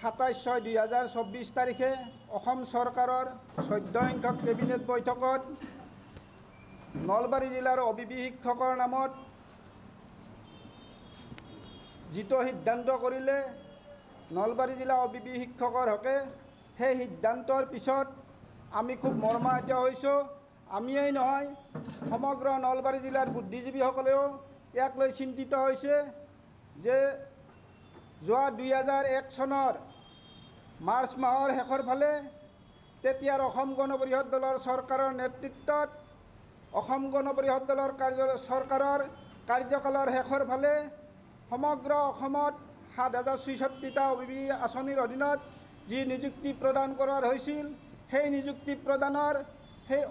27/6/2024 তাৰিখে অসম চৰকাৰৰ 14 সংখ্যক কেবিনেট বৈঠকত নলবাৰী জিলাৰ অবিবি শিক্ষকৰ নামত যিটো সিদ্ধান্ত কৰিলে নলবাৰী জিলা অবিবি শিক্ষকৰ হকে সেই সিদ্ধান্তৰ পিছত আমি খুব মৰ্মাহত হৈছোঁ। আমিয়েই নহয় সমগ্ৰ নলবাৰী জিলাৰ বুদ্ধিজীৱীসকলেও ইয়াক লৈ চিন্তিত হৈছে যে যোৱা 2001 চনৰ মাৰ্চ মাহৰ শেষৰ ফালে তেতিয়াৰ অসম গণ পৰিষদ দলৰ চৰকাৰৰ নেতৃত্বত অসম গণ পৰিষদ দলৰ চৰকাৰৰ কাৰ্যকালৰ শেষৰ ফালে সমগ্ৰ অসমত 7,066টা অবিবি আঁচনিৰ অধীনত যি নিযুক্তি প্ৰদান কৰা হৈছিল সেই নিযুক্তি প্ৰদানৰ সেই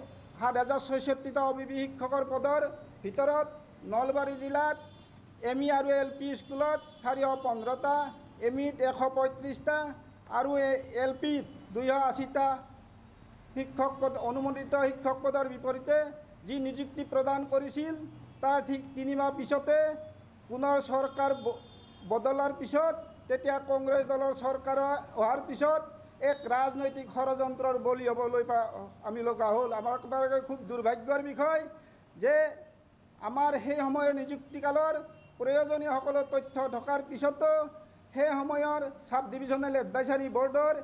7,066টা অবিবি শিক্ষকৰ পদৰ ভিতৰত নলবাৰী জিলাত এমই আৰু এলপি স্কুলত 415টা, এমইত 135টা আৰু এলপিত 280টা শিক্ষক পদ অনুমোদিত শিক্ষক পদৰ বিপৰীতে যি নিযুক্তি প্ৰদান কৰিছিল তাৰ ঠিক 3 মাহ পিছতে পুনৰ চৰকাৰ বদলাৰ পিছত তেতিয়া কংগ্ৰেছ দলৰ চৰকাৰ হোৱাৰ পিছত এক ৰাজনৈতিক ষড়যন্ত্ৰৰ বলি হ'বলৈ আমি লগা হ'ল। আমাৰ বাবে খুব দুৰ্ভাগ্যৰ বিষয় যে আমাৰ সেই সময়ৰ নিযুক্তিকালৰ প্ৰয়োজনীয় সকলো তথ্য থকাৰ পিছতো সেই সময়ৰ সাব ডিভিজনেল এডভাইজাৰী বৰ্ডৰ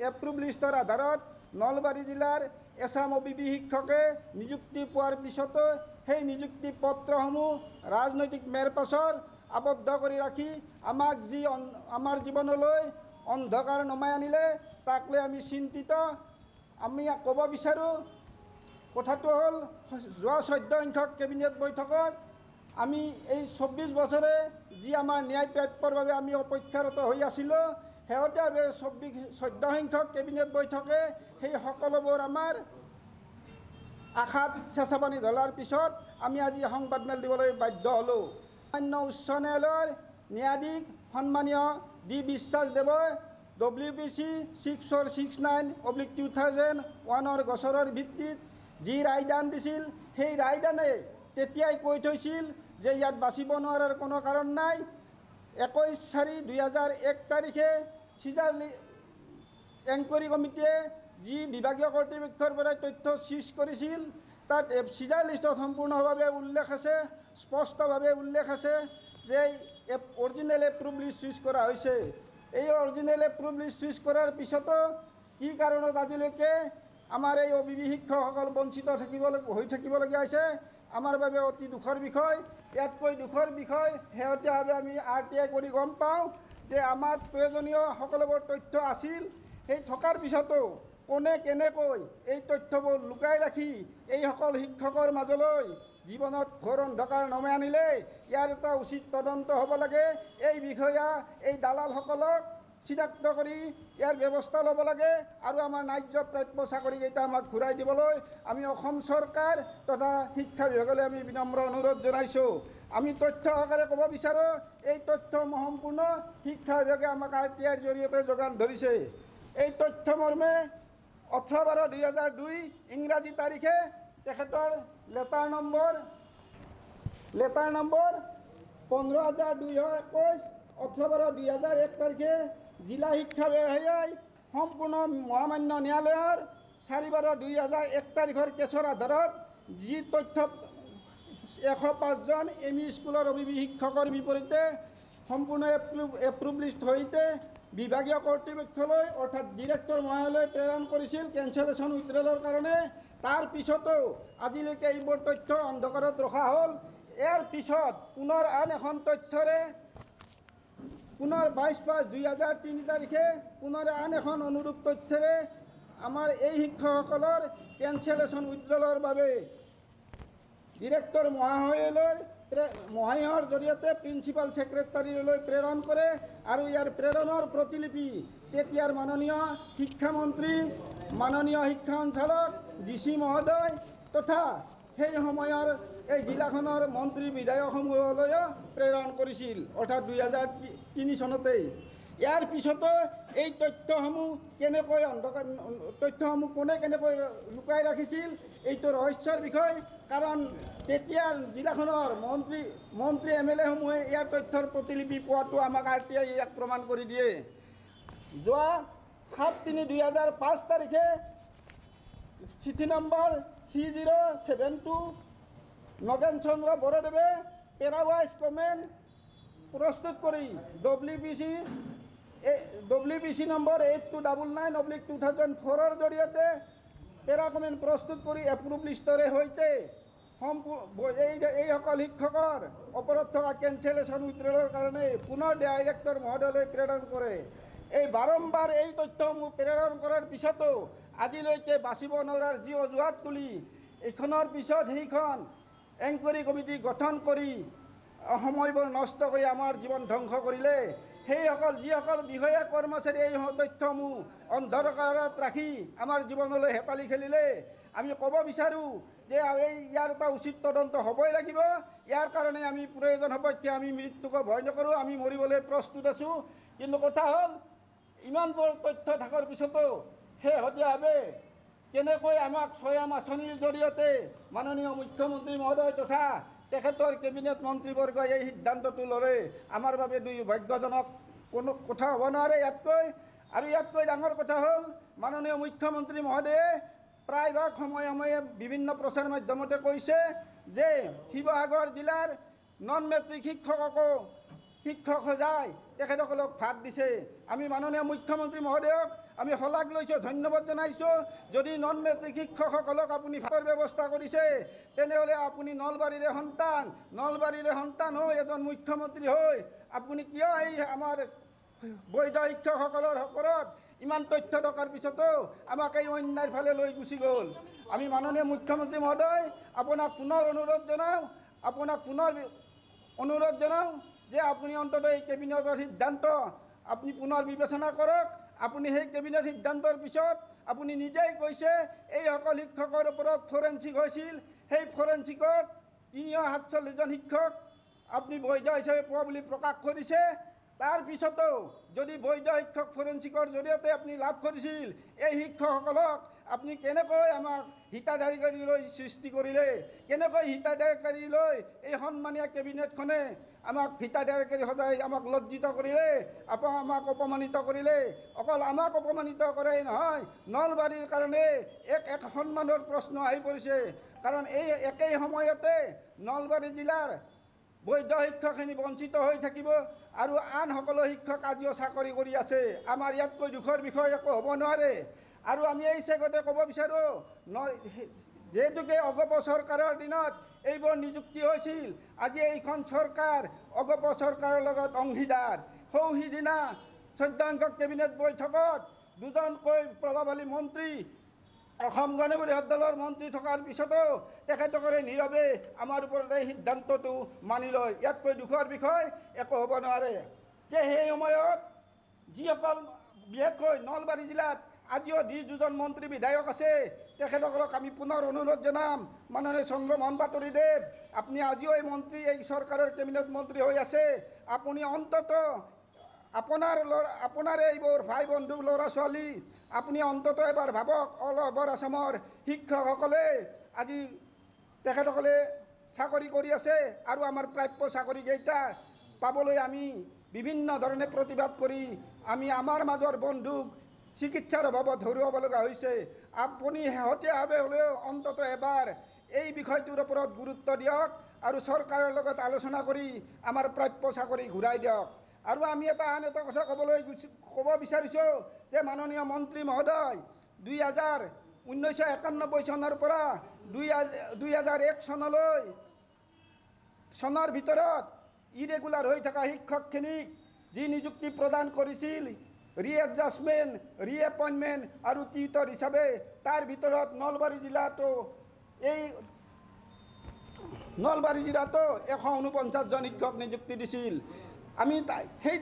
এপ্ৰুভ লিষ্টৰ আধাৰত নলবাৰী জিলাৰ এছাম অবিবি শিক্ষকে নিযুক্তি পোৱাৰ পিছতো সেই নিযুক্তি পত্ৰসমূহ ৰাজনৈতিক মেৰপাছৰ আবদ্ধ কৰি ৰাখি আমাক যি আমাৰ জীৱনলৈ অন্ধকাৰ নমাই আনিলে তাক লৈ আমি চিন্তিত। আমি ক'ব বিচাৰোঁ কথাটো হ'ল যোৱা 14 সংখ্যক কেবিনেট বৈঠকত আমি এই 24 বছৰে যি আমাৰ ন্যায় প্ৰাপ্যৰ বাবে আমি অপেক্ষাৰত হৈ আছিলোঁ শেহতীয়াভাৱে 14 সংখ্যক কেবিনেট বৈঠকে সেই সকলোবোৰ আমাৰ আশাত চেঁচা পানী ঢলাৰ পিছত আমি আজি সংবাদমেল দিবলৈ বাধ্য হ'লোঁ। মান্য উচ্চ ন্যায়ালয়ৰ ন্যায়াধীশ সন্মানীয় ডি বিশ্বাসদেৱই WBC 6469/2001 গোচৰৰ ভিত্তিত যি ৰায়দান দিছিল সেই ৰায়দানে তেতিয়াই কৈ থৈছিল যে ইয়াত বাচিব নোৱাৰাৰ কোনো কাৰণ নাই। 21/4/2001 তাৰিখে চিজাৰ এনকুৱাৰী কমিটিয়ে যি বিভাগীয় কৰ্তৃপক্ষৰ পৰা তথ্য চিজ কৰিছিল তাত চিজাৰ লিষ্টত সম্পূৰ্ণভাৱে উল্লেখ আছে, স্পষ্টভাৱে উল্লেখ আছে যে অৰিজিনেল এপ্ৰুভ লিষ্ট চুজ কৰা হৈছে। এই অৰিজিনেল এপ্ৰুভ লিষ্ট চুজ কৰাৰ পিছতো কি কাৰণত আজিলৈকে আমাৰ এই অবিবি শিক্ষকসকল বঞ্চিত হৈ থাকিবলগীয়া হৈছে আমাৰ বাবে অতি দুখৰ বিষয়। ইয়াতকৈ দুখৰ বিষয় শেহতীয়াভাৱে আমি RTI কৰি গম পাওঁ যে আমাৰ প্ৰয়োজনীয় সকলোবোৰ তথ্য আছিল, সেই থকাৰ পিছতো কোনে কেনেকৈ এই তথ্যবোৰ লুকাই ৰাখি এইসকল শিক্ষকৰ মাজলৈ জীৱনত ঘোৰ অন্ধকাৰ নমাই আনিলে ইয়াৰ এটা উচিত তদন্ত হ'ব লাগে। এই বিষয়া এই দালালসকলক চিনাক্ত কৰি ইয়াৰ ব্যৱস্থা ল'ব লাগে আৰু আমাৰ ন্যায্য প্ৰাপ্য চাকৰিকেইটা আমাক ঘূৰাই দিবলৈ আমি অসম চৰকাৰ তথা শিক্ষা বিভাগলৈ আমি বিনম্ৰ অনুৰোধ জনাইছোঁ। আমি তথ্য সহকাৰে ক'ব বিচাৰোঁ এই তথ্যসমূহ সম্পূৰ্ণ শিক্ষা বিভাগে আমাক RTIৰ জৰিয়তে যোগান ধৰিছে। এই তথ্য মৰ্মে 18/12/2002 ইংৰাজী তাৰিখে তেখেতৰ লেটাৰ নম্বৰ 15,221 18/12/2001 তাৰিখে জিলা শিক্ষা বিষয়াই সম্পূৰ্ণ মহামান্য ন্যায়ালয়ৰ 4/12/2001 তাৰিখৰ কেছৰ আধাৰত যি তথ্য 105 জন এমই স্কুলৰ অবিবি শিক্ষকৰ বিপৰীতে সম্পূৰ্ণ এপ্ৰুভ লিষ্ট সহিতে বিভাগীয় কৰ্তৃপক্ষলৈ অৰ্থাৎ ডিৰেক্টৰ মহোদয়লৈ প্ৰেৰণ কৰিছিল কেঞ্চেলেশ্যন উইথড্ৰলৰ কাৰণে। তাৰ পিছতো আজিলৈকে এইবোৰ তথ্য অন্ধকাৰত ৰখা হ'ল। ইয়াৰ পিছত পুনৰ আন এখন তথ্যৰে পুনৰ 22/5/2003 তাৰিখে পুনৰ আন এখন অনুৰূপ তথ্যৰে আমাৰ এই শিক্ষকসকলৰ কেঞ্চেলেশ্যন উইথড্ৰলৰ বাবে ডিৰেক্টৰ মহাশয়ৰ জৰিয়তে প্ৰিন্সিপাল ছেক্ৰেটাৰীলৈ প্ৰেৰণ কৰে আৰু ইয়াৰ প্ৰেৰণৰ প্ৰতিলিপি তেতিয়াৰ মাননীয় শিক্ষামন্ত্ৰী মাননীয় শিক্ষা সঞ্চালক DC মহোদয় তথা সেই সময়ৰ এই জিলাখনৰ মন্ত্ৰী বিধায়কসমূহলৈও প্ৰেৰণ কৰিছিল অৰ্থাৎ 2003 চনতেই। ইয়াৰ পিছতো এই তথ্যসমূহ কেনেকৈ তথ্যসমূহ কোনে কেনেকৈ লুকাই ৰাখিছিল এইটো ৰহস্যৰ বিষয়। কাৰণ তেতিয়া জিলাখনৰ মন্ত্ৰী MLA সমূহে ইয়াৰ তথ্যৰ প্ৰতিলিপি পোৱাটো আমাক RTI ইয়াক প্ৰমাণ কৰি দিয়ে। যোৱা 7/3/2005 তাৰিখে চিঠি নম্বৰ 3072 নগেন চন্দ্ৰ বৰদেৱে পেৰাৱাইজ কমেণ্ট প্ৰস্তুত কৰি WBC নম্বৰ 8299/2004 জৰিয়তে পেৰা কমেণ্ট প্ৰস্তুত কৰি এপ্ৰুভ লিষ্টৰে সৈতে এইসকল শিক্ষকৰ ওপৰত থকা কেঞ্চেলেশ্যন উইথড্ৰলৰ কাৰণে পুনৰ ডাইৰেক্টৰ মহোদয়লৈ প্ৰেৰণ কৰে। এই বাৰম্বাৰ এই তথ্যসমূহ প্ৰেৰণ কৰাৰ পিছতো আজিলৈকে বাচিব নোৱাৰাৰ যি অজুহাত তুলি এইখনৰ পিছত সেইখন এনকুৱাৰী কমিটি গঠন কৰি সময়বোৰ নষ্ট কৰি আমাৰ জীৱন ধ্বংস কৰিলে। সেইসকল যিসকল বিষয়া কৰ্মচাৰী এই তথ্যসমূহ অন্ধকাৰত ৰাখি আমাৰ জীৱনলৈ হেতালি খেলিলে, আমি ক'ব বিচাৰোঁ যে ইয়াৰ এটা উচিত তদন্ত হ'বই লাগিব। ইয়াৰ কাৰণে আমি প্ৰয়োজন সপক্ষে আমি মৃত্যুকো ভয় নকৰোঁ, আমি মৰিবলৈ প্ৰস্তুত আছোঁ। কিন্তু কথা হ'ল ইমানবোৰ তথ্য থকাৰ পিছতো শেহতীয়াভাৱে কেনেকৈ আমাক স্বয়ং আঁচনিৰ জৰিয়তে মাননীয় মুখ্যমন্ত্ৰী মহোদয় তথা তেখেতৰ কেবিনেট মন্ত্ৰীবৰ্গই এই সিদ্ধান্তটো ল'লে আমাৰ বাবে দুৰ্ভাগ্যজনক কোনো কথা হ'ব নোৱাৰে ইয়াতকৈ। আৰু ইয়াতকৈ ডাঙৰ কথা হ'ল মাননীয় মুখ্যমন্ত্ৰী মহোদয়ে প্ৰায়ভাগ সময়ে সময়ে বিভিন্ন প্ৰচাৰ মাধ্যমতে কৈছে যে শিৱসাগৰ জিলাৰ নন মেট্ৰিক শিক্ষককো শিক্ষক সজাই তেখেতসকলক ভাত দিছে। আমি মাননীয় মুখ্যমন্ত্ৰী মহোদয়ক আমি শলাগ লৈছোঁ, ধন্যবাদ জনাইছোঁ। যদি নন মেট্ৰিক শিক্ষকসকলক আপুনি ভাতৰ ব্যৱস্থা কৰিছে তেনেহ'লে আপুনি নলবাৰীৰে সন্তান হৈ এজন মুখ্যমন্ত্ৰী হৈ আপুনি কিয় এই আমাৰ বৈধ শিক্ষকসকলৰ ওপৰত ইমান তথ্য থকাৰ পিছতো আমাক এই অন্যায়ৰ ফালে লৈ গুচি গ'ল। আমি মাননীয় মুখ্যমন্ত্ৰী মহোদয় আপোনাক পুনৰ অনুৰোধ জনাওঁ যে আপুনি অন্ততঃ এই কেবিনেটৰ সিদ্ধান্ত আপুনি পুনৰ বিবেচনা কৰক। আপুনি সেই কেবিনেট সিদ্ধান্তৰ পিছত আপুনি নিজেই কৈছে এইসকল শিক্ষকৰ ওপৰত ফৰেনচিক হৈছিল, সেই ফৰেনচিকত 347জন শিক্ষক আপুনি বৈধ হিচাপে পোৱা বুলি প্ৰকাশ কৰিছে। তাৰ পিছতো যদি বৈধ শিক্ষক ফৰেনচিকৰ জৰিয়তে আপুনি লাভ কৰিছিল, এই শিক্ষকসকলক আপুনি কেনেকৈ আমাক হিতাধিকাৰীলৈ সৃষ্টি কৰিলে, কেনেকৈ হিতাধিকাৰীলৈ এই সন্মানীয় কেবিনেটখনে আমাক হিতাধিকাৰী সদায় আমাক লজ্জিত কৰিলে, আমাক অপমানিত কৰিলে। অকল আমাক অপমানিত কৰাই নহয়, নলবাৰীৰ কাৰণে এক সন্মানৰ প্ৰশ্ন আহি পৰিছে। কাৰণ এই একেই সময়তে নলবাৰী জিলাৰ বৈধ শিক্ষকখিনি বঞ্চিত হৈ থাকিব আৰু আন সকলো শিক্ষক আজিও চাকৰি কৰি আছে। আমাৰ ইয়াতকৈ দুখৰ বিষয় একো হ'ব নোৱাৰে। আৰু আমি এই চেগতে ক'ব বিচাৰোঁ যিহেতুকে অগপ চৰকাৰৰ দিনত এইবোৰ নিযুক্তি হৈছিল, আজি এইখন চৰকাৰ অগপ চৰকাৰৰ লগত অংশীদাৰ। সিদিনা 14 সংখ্যক কেবিনেট বৈঠকত দুজনকৈ প্ৰভাৱশালী মন্ত্ৰী অসম গণ পৰিষদ দলৰ মন্ত্ৰী থকাৰ পিছতো তেখেতসকলে নীৰৱে আমাৰ ওপৰত এই সিদ্ধান্তটো মানি লয়। ইয়াতকৈ দুখৰ বিষয় একো হ'ব নোৱাৰে যে সেই সময়ত যিসকল বিশেষকৈ নলবাৰী জিলাত আজিও দুজন মন্ত্ৰী বিধায়ক আছে, তেখেতসকলক আমি পুনৰ অনুৰোধ জনাম, মাননীয় চন্দ্ৰমোহন পাটোৱাৰীদেৱ, আপুনি আজিও এই মন্ত্ৰী এই চৰকাৰৰ কেবিনেট মন্ত্ৰী হৈ আছে, আপুনি অন্ততঃ আপোনাৰ এইবোৰ ভাই বন্ধু ল'ৰা ছোৱালী আপুনি অন্ততঃ এবাৰ ভাবক। অল অভাৰ আসামৰ শিক্ষকসকলে আজি তেখেতসকলে চাকৰি কৰি আছে আৰু আমাৰ প্ৰাপ্য চাকৰিকেইটা পাবলৈ আমি বিভিন্ন ধৰণে প্ৰতিবাদ কৰি আমি আমাৰ মাজৰ বন্ধুক চিকিৎসাৰ অভাৱত হৰুৱাব লগা হৈছে। আপুনি শেহতীয়াভাৱে হ'লেও অন্ততঃ এবাৰ এই বিষয়টোৰ ওপৰত গুৰুত্ব দিয়ক আৰু চৰকাৰৰ লগত আলোচনা কৰি আমাৰ প্ৰাপ্য চাকৰি ঘূৰাই দিয়ক। আৰু আমি আন এটা কথা ক'ব বিচাৰিছোঁ যে মাননীয় মন্ত্ৰী মহোদয় 1991 চনৰ পৰা 2001 চনৰ ভিতৰত ইৰেগুলাৰ হৈ থকা শিক্ষকখিনিক যি নিযুক্তি প্ৰদান কৰিছিল, ৰিএডজাষ্টমেণ্ট, ৰিএপইণ্টমেণ্ট আৰু টিউটৰ হিচাপে, তাৰ ভিতৰত নলবাৰী জিলাতো 149জন শিক্ষক নিযুক্তি দিছিল। আমি সেই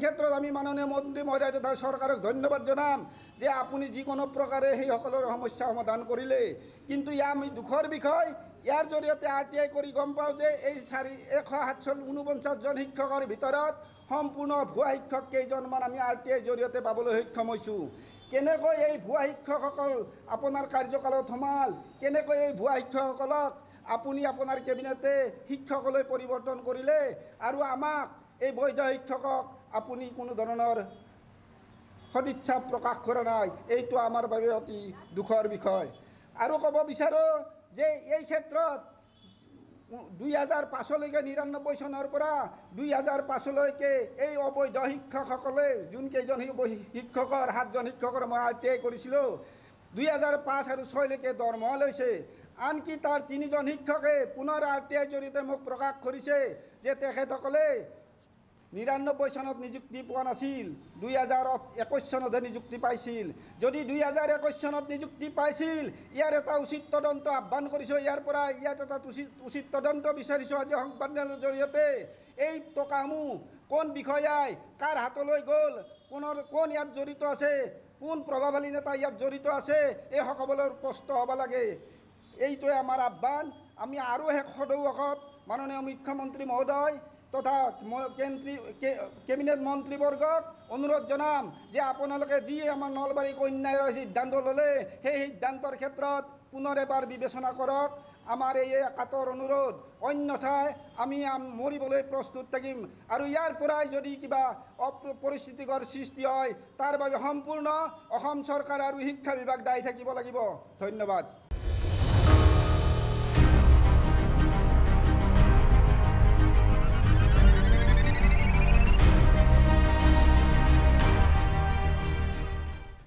ক্ষেত্ৰত আমি মাননীয় মন্ত্ৰী মহোদয় তথা চৰকাৰক ধন্যবাদ জনাম যে আপুনি যিকোনো প্ৰকাৰে সেইসকলৰ সমস্যা সমাধান কৰিলে। কিন্তু আমি দুখৰ বিষয়, ইয়াৰ জৰিয়তে RTI কৰি গম পাওঁ যে এই 149জন শিক্ষকৰ ভিতৰত সম্পূৰ্ণ ভুৱা শিক্ষক কেইজনমান আমি RTIৰ জৰিয়তে পাবলৈ সক্ষম হৈছোঁ। কেনেকৈ এই ভুৱা শিক্ষকসকল আপোনাৰ কাৰ্যকালত সোমাল, কেনেকৈ এই ভুৱা শিক্ষকসকলক আপুনি আপোনাৰ কেবিনেটে শিক্ষকলৈ পৰিৱৰ্তন কৰিলে আৰু আমাক এই বৈধ শিক্ষকক আপুনি কোনো ধৰণৰ সদিচ্ছা প্ৰকাশ কৰা নাই, এইটো আমাৰ বাবে অতি দুখৰ বিষয়। আৰু ক'ব বিচাৰোঁ যে এই ক্ষেত্ৰত 2005লৈকে 99 চনৰ পৰা 2005লৈকে এই অবৈধ শিক্ষকসকলে যোনকেইজন শিক্ষকৰ 7জন শিক্ষকৰ মই RTI কৰিছিলোঁ 2005 আৰু 6লৈকে দৰমহা লৈছে। আনকি তাৰ 3জন শিক্ষকে পুনৰ RTIৰ জৰিয়তে মোক প্ৰকাশ কৰিছে যে তেখেতসকলে 99 চনত নিযুক্তি পোৱা নাছিল, 2021 চনতহে নিযুক্তি পাইছিল। যদি 2021 চনত নিযুক্তি পাইছিল, ইয়াৰ এটা উচিত তদন্ত আহ্বান কৰিছোঁ, ইয়াৰ পৰা ইয়াত এটা উচিত তদন্ত বিচাৰিছোঁ আজি সংবাদমেলৰ জৰিয়তে। এই টকাসমূহ কোন বিষয়াই কাৰ হাতলৈ গ'ল, কোন ইয়াত জড়িত আছে, কোন প্ৰভাৱশালী নেতা ইয়াত জড়িত আছে, এই সকলোৰ স্পষ্ট হ'ব লাগে। এইটোৱে আমাৰ আহ্বান। আমি আৰু শেষ সদৌকত মাননীয় মুখ্যমন্ত্ৰী মহোদয় তথা কেবিনেট মন্ত্ৰীবৰ্গক অনুৰোধ জনাম যে আপোনালোকে যি আমাৰ নলবাৰীক অন্যায়ৰ সিদ্ধান্ত ল'লে, সেই সিদ্ধান্তৰ ক্ষেত্ৰত পুনৰ এবাৰ বিবেচনা কৰক। আমাৰ এই কাতৰ অনুৰোধ, অন্যথাই আমি মৰিবলৈ প্ৰস্তুত থাকিম। আৰু ইয়াৰ পৰাই যদি কিবা পৰিস্থিতিকৰ সৃষ্টি হয়, তাৰ বাবে সম্পূৰ্ণ অসম চৰকাৰ আৰু শিক্ষা বিভাগ দায়ী থাকিব লাগিব। ধন্যবাদ।